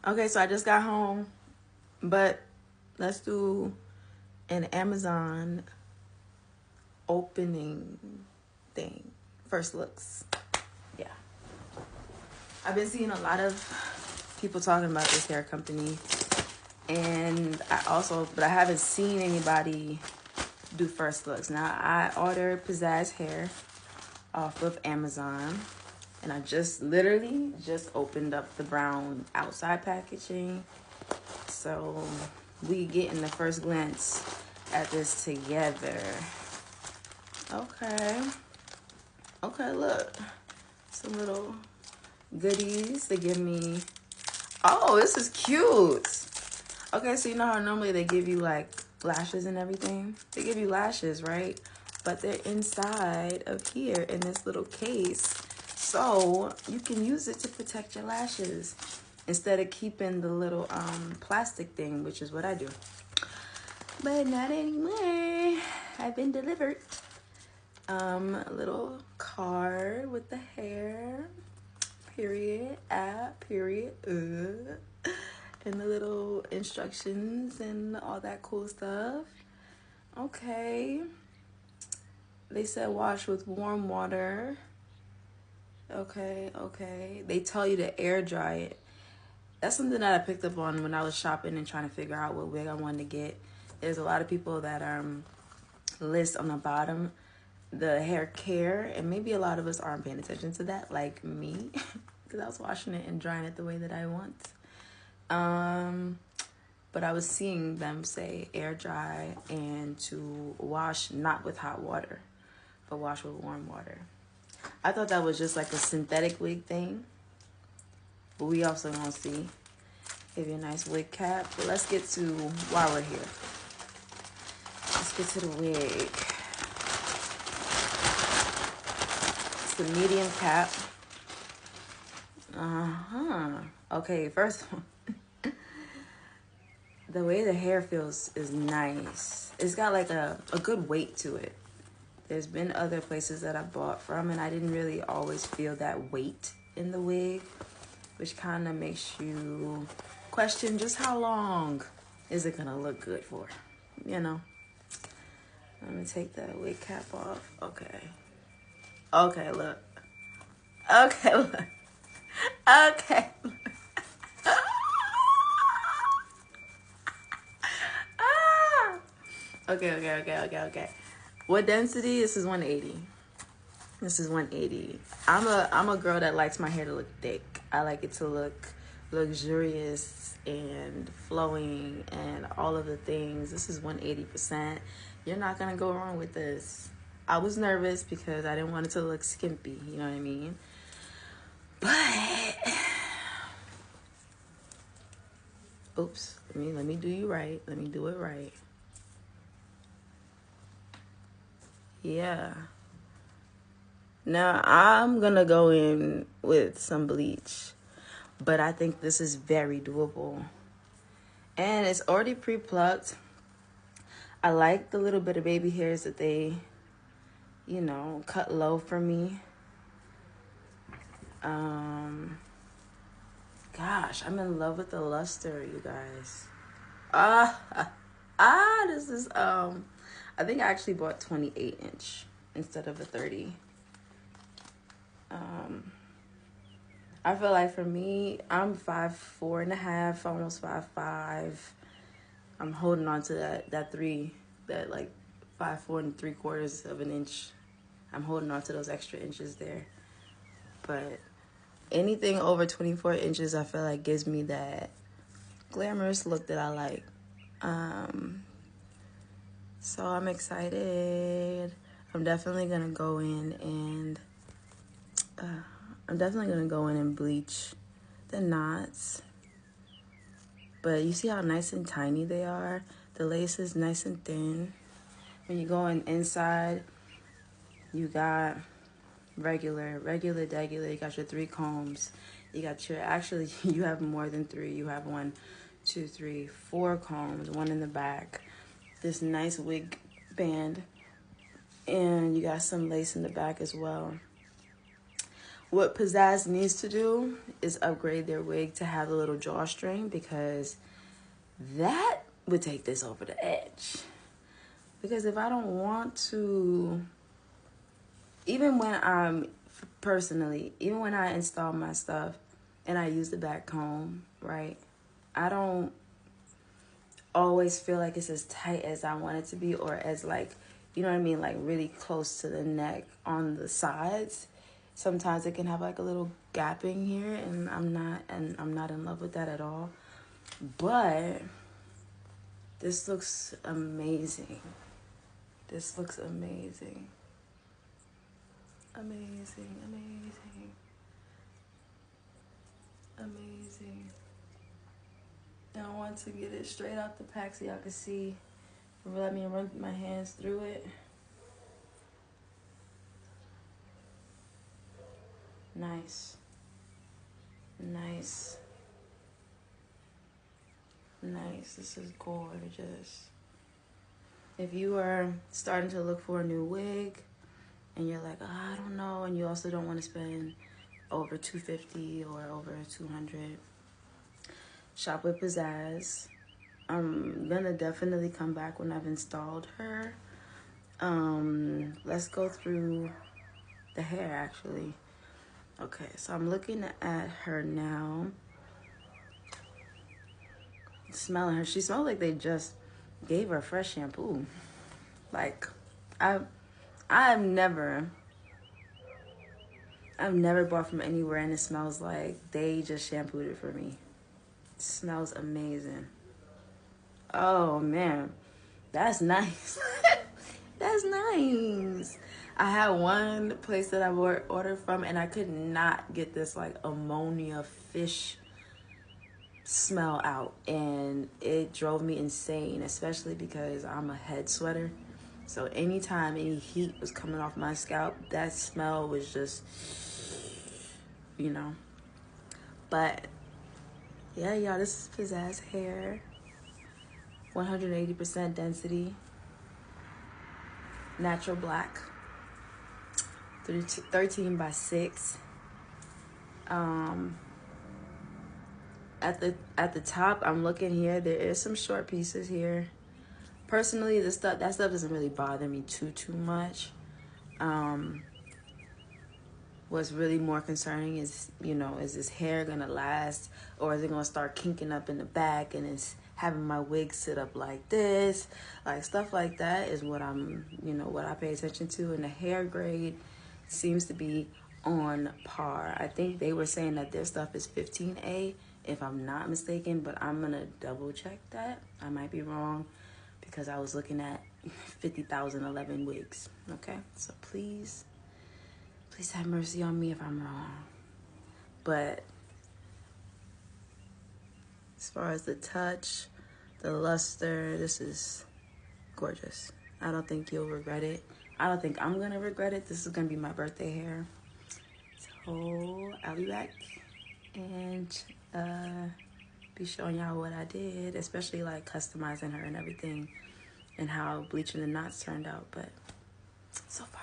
Okay, so I just got home, but let's do an Amazon opening thing. First looks. Yeah. I've been seeing a lot of people talking about this hair company, and but I haven't seen anybody do first looks. Now, I ordered Pizazz hair off of Amazon, and I literally just opened up the brown outside packaging. So we getting the first glance at this together. Okay, look, some little goodies they give me. Oh, this is cute. Okay, so you know how normally they give you like lashes and everything? They give you lashes, right? But they're inside of here in this little case. So you can use it to protect your lashes instead of keeping the little plastic thing, which is what I do. But not anymore. I've been delivered. A little card with the hair. Period. Period. And the little instructions and all that cool stuff. Okay. They said wash with warm water. Okay. They tell you to air dry it. That's something that I picked up on when I was shopping and trying to figure out what wig I wanted to get. There's a lot of people that list on the bottom the hair care, and maybe a lot of us aren't paying attention to that, like me, because I was washing it and drying it the way that I want. But I was seeing them say air dry and to wash not with hot water, but wash with warm water. I thought that was just like a synthetic wig thing, but we also gonna see. Give you a nice wig cap. But let's get to while we're here. Let's get to the wig. It's the medium cap. Okay, first of all, the way the hair feels is nice. It's got like a good weight to it. There's been other places that I bought from, and I didn't really always feel that weight in the wig, which kind of makes you question just how long is it gonna look good for, you know. Let me take that wig cap off. Okay, look. Okay, look. Okay. Okay. What density? This is 180. This is 180. I'm a girl that likes my hair to look thick. I like it to look luxurious and flowing and all of the things. This is 180%. You're not gonna go wrong with this. I was nervous because I didn't want it to look skimpy, you know what I mean? But oops, let me do you right. Let me do it right. Yeah. Now I'm gonna go in with some bleach, but I think this is very doable. And it's already pre-plucked. I like the little bit of baby hairs that they, cut low for me. Gosh, I'm in love with the luster, you guys. This is, I think I actually bought 28-inch instead of a 30. I feel like for me, I'm 5'4.5", almost 5'5". I'm holding on to that 5'4 3/4 of an inch. I'm holding on to those extra inches there. But anything over 24 inches, I feel like gives me that glamorous look that I like. So I'm excited. I'm definitely gonna go in and bleach the knots. But you see how nice and tiny they are? The lace is nice and thin. When you go inside, you got regular, degular. You got your 3 combs. You have more than 3. You have 1, 2, 3, 4 combs, 1 in the back. This nice wig band. And you got some lace in the back as well. What Pizazz needs to do is upgrade their wig to have a little drawstring, because that would take this over the edge. Because if I don't want to, even when even when I install my stuff and I use the back comb, right? I don't always feel like it's as tight as I want it to be, or as like, you know what I mean? Like really close to the neck on the sides. Sometimes it can have like a little gapping here, and I'm not in love with that at all. But this looks amazing. This looks amazing. Amazing, amazing. Amazing. Now I want to get it straight out the pack so y'all can see. Let me run my hands through it. Nice. Nice. Nice. This is gorgeous. If you are starting to look for a new wig and you're like, oh, I don't know, and you also don't want to spend over $250 or over $200, shop with Pizazz. I'm gonna definitely come back when I've installed her. Let's go through the hair actually. Okay, so I'm looking at her now. Smelling her. She smells like they just gave her fresh shampoo. Like, I've never bought from anywhere and it smells like they just shampooed it for me. It smells amazing. Oh man, that's nice. That's nice. I had one place that I ordered from and I could not get this like ammonia fish smell out, and it drove me insane, especially because I'm a head sweater. So anytime any heat was coming off my scalp, that smell was just, you know. But yeah, y'all, this is Pizazz hair. 180% density. Natural black. 13 by 6. At the top, I'm looking here. There is some short pieces here. Personally, that stuff doesn't really bother me too much. What's really more concerning is, is this hair gonna last, or is it gonna start kinking up in the back and it's having my wig sit up like this? Like stuff like that is what what I pay attention to. And the hair grade seems to be on par. I think they were saying that their stuff is 15A, if I'm not mistaken, but I'm gonna double check that. I might be wrong because I was looking at 50,011 wigs. Okay, so please have mercy on me if I'm wrong. But as far as the touch, the luster, this is gorgeous. I don't think you'll regret it. I don't think I'm gonna regret it. This is gonna be my birthday hair. So I'll be back and be showing y'all what I did, especially like customizing her and everything and how bleaching the knots turned out. But so far